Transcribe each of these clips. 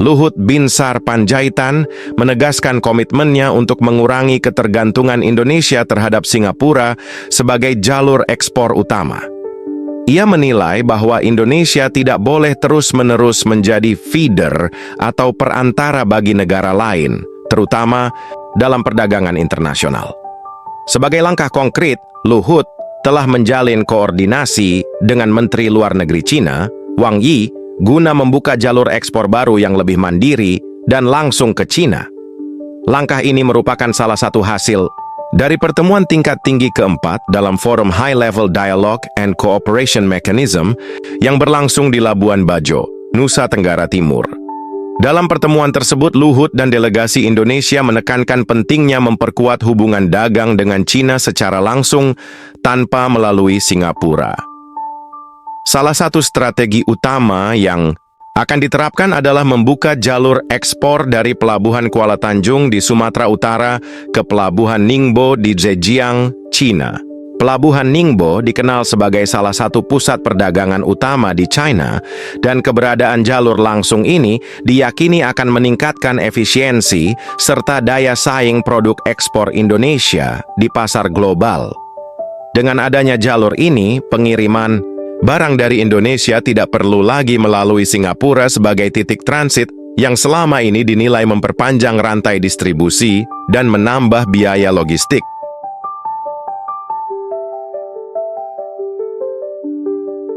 Luhut Binsar Panjaitan menegaskan komitmennya untuk mengurangi ketergantungan Indonesia terhadap Singapura sebagai jalur ekspor utama. Ia menilai bahwa Indonesia tidak boleh terus-menerus menjadi feeder atau perantara bagi negara lain, terutama dalam perdagangan internasional. Sebagai langkah konkret, Luhut telah menjalin koordinasi dengan Menteri Luar Negeri Cina, Wang Yi, guna membuka jalur ekspor baru yang lebih mandiri dan langsung ke Cina. Langkah ini merupakan salah satu hasil dari pertemuan tingkat tinggi keempat dalam forum High Level Dialogue and Cooperation Mechanism yang berlangsung di Labuan Bajo, Nusa Tenggara Timur. Dalam pertemuan tersebut, Luhut dan delegasi Indonesia menekankan pentingnya memperkuat hubungan dagang dengan Cina secara langsung tanpa melalui Singapura. Salah satu strategi utama yang akan diterapkan adalah membuka jalur ekspor dari Pelabuhan Kuala Tanjung di Sumatera Utara ke Pelabuhan Ningbo di Zhejiang, China. Pelabuhan Ningbo dikenal sebagai salah satu pusat perdagangan utama di China, dan keberadaan jalur langsung ini diyakini akan meningkatkan efisiensi serta daya saing produk ekspor Indonesia di pasar global. Dengan adanya jalur ini, pengiriman barang dari Indonesia tidak perlu lagi melalui Singapura sebagai titik transit yang selama ini dinilai memperpanjang rantai distribusi dan menambah biaya logistik.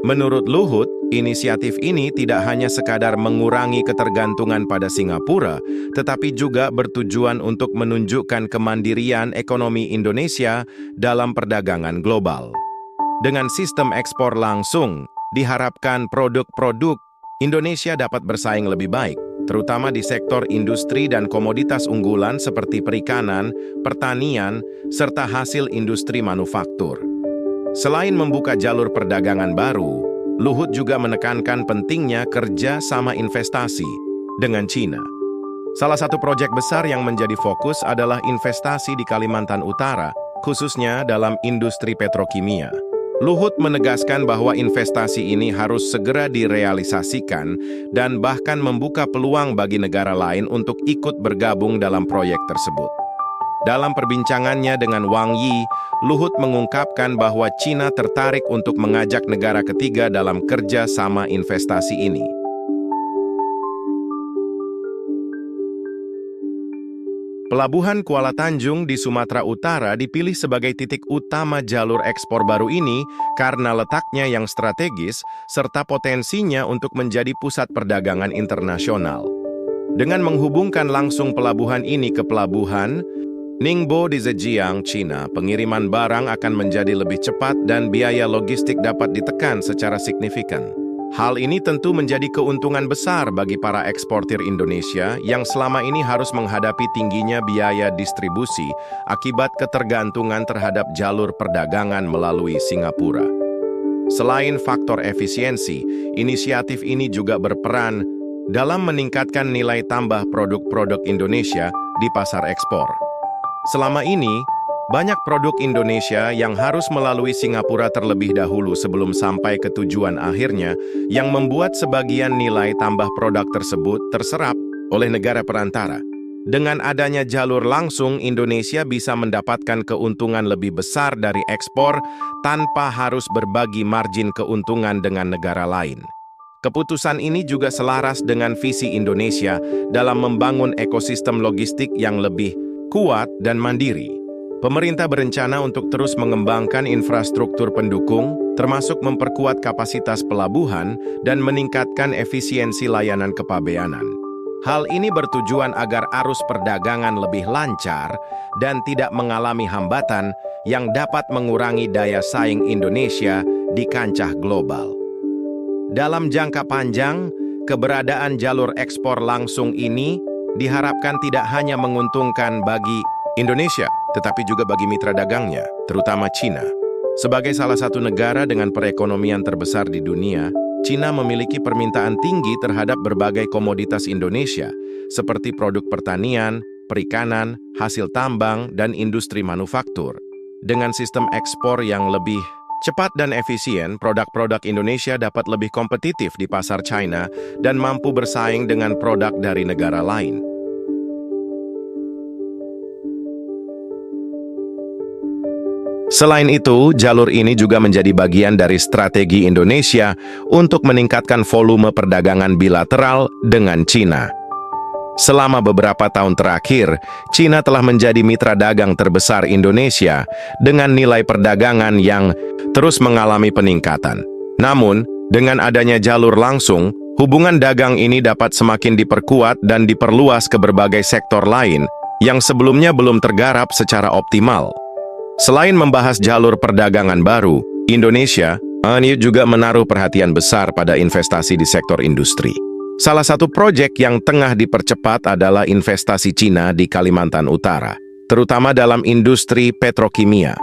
Menurut Luhut, inisiatif ini tidak hanya sekadar mengurangi ketergantungan pada Singapura, tetapi juga bertujuan untuk menunjukkan kemandirian ekonomi Indonesia dalam perdagangan global. Dengan sistem ekspor langsung, diharapkan produk-produk Indonesia dapat bersaing lebih baik, terutama di sektor industri dan komoditas unggulan seperti perikanan, pertanian, serta hasil industri manufaktur. Selain membuka jalur perdagangan baru, Luhut juga menekankan pentingnya kerja sama investasi dengan Cina. Salah satu proyek besar yang menjadi fokus adalah investasi di Kalimantan Utara, khususnya dalam industri petrokimia. Luhut menegaskan bahwa investasi ini harus segera direalisasikan dan bahkan membuka peluang bagi negara lain untuk ikut bergabung dalam proyek tersebut. Dalam perbincangannya dengan Wang Yi, Luhut mengungkapkan bahwa Cina tertarik untuk mengajak negara ketiga dalam kerja sama investasi ini. Pelabuhan Kuala Tanjung di Sumatera Utara dipilih sebagai titik utama jalur ekspor baru ini karena letaknya yang strategis serta potensinya untuk menjadi pusat perdagangan internasional. Dengan menghubungkan langsung pelabuhan ini ke Pelabuhan Ningbo di Zhejiang, China, pengiriman barang akan menjadi lebih cepat dan biaya logistik dapat ditekan secara signifikan. Hal ini tentu menjadi keuntungan besar bagi para eksportir Indonesia yang selama ini harus menghadapi tingginya biaya distribusi akibat ketergantungan terhadap jalur perdagangan melalui Singapura. Selain faktor efisiensi, inisiatif ini juga berperan dalam meningkatkan nilai tambah produk-produk Indonesia di pasar ekspor. Selama ini, banyak produk Indonesia yang harus melalui Singapura terlebih dahulu sebelum sampai ke tujuan akhirnya, yang membuat sebagian nilai tambah produk tersebut terserap oleh negara perantara. Dengan adanya jalur langsung, Indonesia bisa mendapatkan keuntungan lebih besar dari ekspor tanpa harus berbagi margin keuntungan dengan negara lain. Keputusan ini juga selaras dengan visi Indonesia dalam membangun ekosistem logistik yang lebih kuat dan mandiri. Pemerintah berencana untuk terus mengembangkan infrastruktur pendukung, termasuk memperkuat kapasitas pelabuhan dan meningkatkan efisiensi layanan kepabeanan. Hal ini bertujuan agar arus perdagangan lebih lancar dan tidak mengalami hambatan yang dapat mengurangi daya saing Indonesia di kancah global. Dalam jangka panjang, keberadaan jalur ekspor langsung ini diharapkan tidak hanya menguntungkan bagi Indonesia, tetapi juga bagi mitra dagangnya, terutama Cina. Sebagai salah satu negara dengan perekonomian terbesar di dunia, Cina memiliki permintaan tinggi terhadap berbagai komoditas Indonesia, seperti produk pertanian, perikanan, hasil tambang, dan industri manufaktur. Dengan sistem ekspor yang lebih Cepat dan efisien, produk-produk Indonesia dapat lebih kompetitif di pasar China dan mampu bersaing dengan produk dari negara lain. Selain itu, jalur ini juga menjadi bagian dari strategi Indonesia untuk meningkatkan volume perdagangan bilateral dengan China. Selama beberapa tahun terakhir, China telah menjadi mitra dagang terbesar Indonesia dengan nilai perdagangan yang terus mengalami peningkatan. Namun, dengan adanya jalur langsung, hubungan dagang ini dapat semakin diperkuat dan diperluas ke berbagai sektor lain yang sebelumnya belum tergarap secara optimal. Selain membahas jalur perdagangan baru, Indonesia juga menaruh perhatian besar pada investasi di sektor industri. Salah satu proyek yang tengah dipercepat adalah investasi Cina di Kalimantan Utara, terutama dalam industri petrokimia.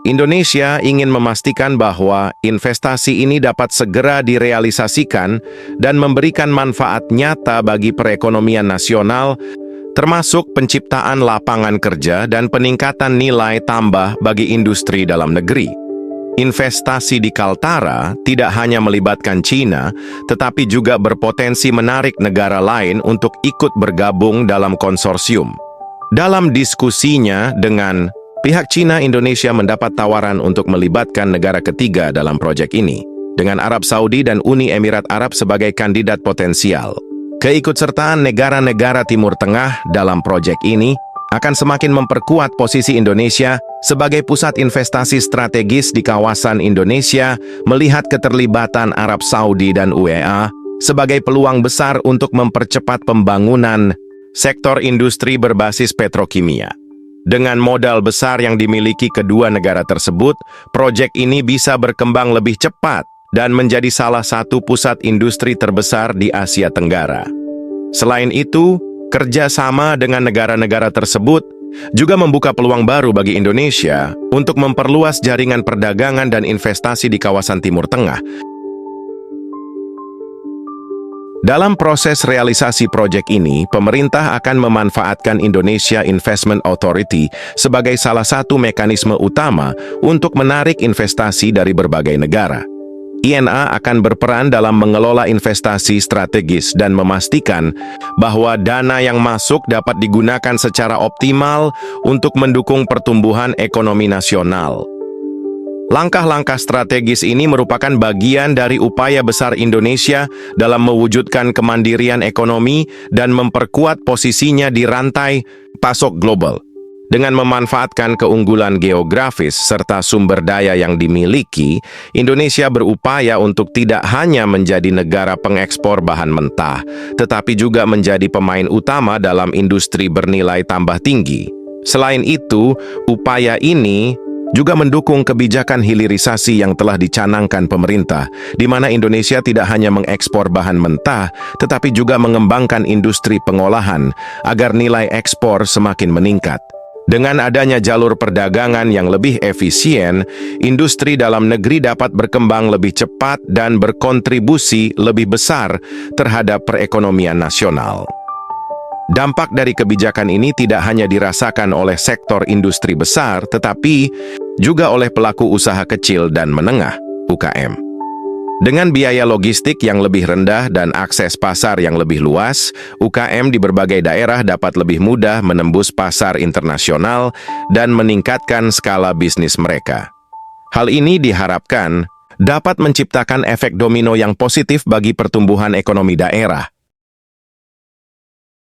Indonesia ingin memastikan bahwa investasi ini dapat segera direalisasikan dan memberikan manfaat nyata bagi perekonomian nasional, termasuk penciptaan lapangan kerja dan peningkatan nilai tambah bagi industri dalam negeri. Investasi di Kaltara tidak hanya melibatkan China, tetapi juga berpotensi menarik negara lain untuk ikut bergabung dalam konsorsium. Dalam diskusinya dengan pihak China, Indonesia mendapat tawaran untuk melibatkan negara ketiga dalam proyek ini, dengan Arab Saudi dan Uni Emirat Arab sebagai kandidat potensial. Keikutsertaan negara-negara Timur Tengah dalam proyek ini akan semakin memperkuat posisi Indonesia sebagai pusat investasi strategis di kawasan Indonesia, melihat keterlibatan Arab Saudi dan UEA sebagai peluang besar untuk mempercepat pembangunan sektor industri berbasis petrokimia. Dengan modal besar yang dimiliki kedua negara tersebut, proyek ini bisa berkembang lebih cepat dan menjadi salah satu pusat industri terbesar di Asia Tenggara. Selain itu, kerjasama dengan negara-negara tersebut juga membuka peluang baru bagi Indonesia untuk memperluas jaringan perdagangan dan investasi di kawasan Timur Tengah. Dalam proses realisasi proyek ini, pemerintah akan memanfaatkan Indonesia Investment Authority sebagai salah satu mekanisme utama untuk menarik investasi dari berbagai negara. INA akan berperan dalam mengelola investasi strategis dan memastikan bahwa dana yang masuk dapat digunakan secara optimal untuk mendukung pertumbuhan ekonomi nasional. Langkah-langkah strategis ini merupakan bagian dari upaya besar Indonesia dalam mewujudkan kemandirian ekonomi dan memperkuat posisinya di rantai pasok global. Dengan memanfaatkan keunggulan geografis serta sumber daya yang dimiliki, Indonesia berupaya untuk tidak hanya menjadi negara pengekspor bahan mentah, tetapi juga menjadi pemain utama dalam industri bernilai tambah tinggi. Selain itu, upaya ini juga mendukung kebijakan hilirisasi yang telah dicanangkan pemerintah, di mana Indonesia tidak hanya mengekspor bahan mentah, tetapi juga mengembangkan industri pengolahan agar nilai ekspor semakin meningkat. Dengan adanya jalur perdagangan yang lebih efisien, industri dalam negeri dapat berkembang lebih cepat dan berkontribusi lebih besar terhadap perekonomian nasional. Dampak dari kebijakan ini tidak hanya dirasakan oleh sektor industri besar, tetapi juga oleh pelaku usaha kecil dan menengah (UKM). Dengan biaya logistik yang lebih rendah dan akses pasar yang lebih luas, UKM di berbagai daerah dapat lebih mudah menembus pasar internasional dan meningkatkan skala bisnis mereka. Hal ini diharapkan dapat menciptakan efek domino yang positif bagi pertumbuhan ekonomi daerah.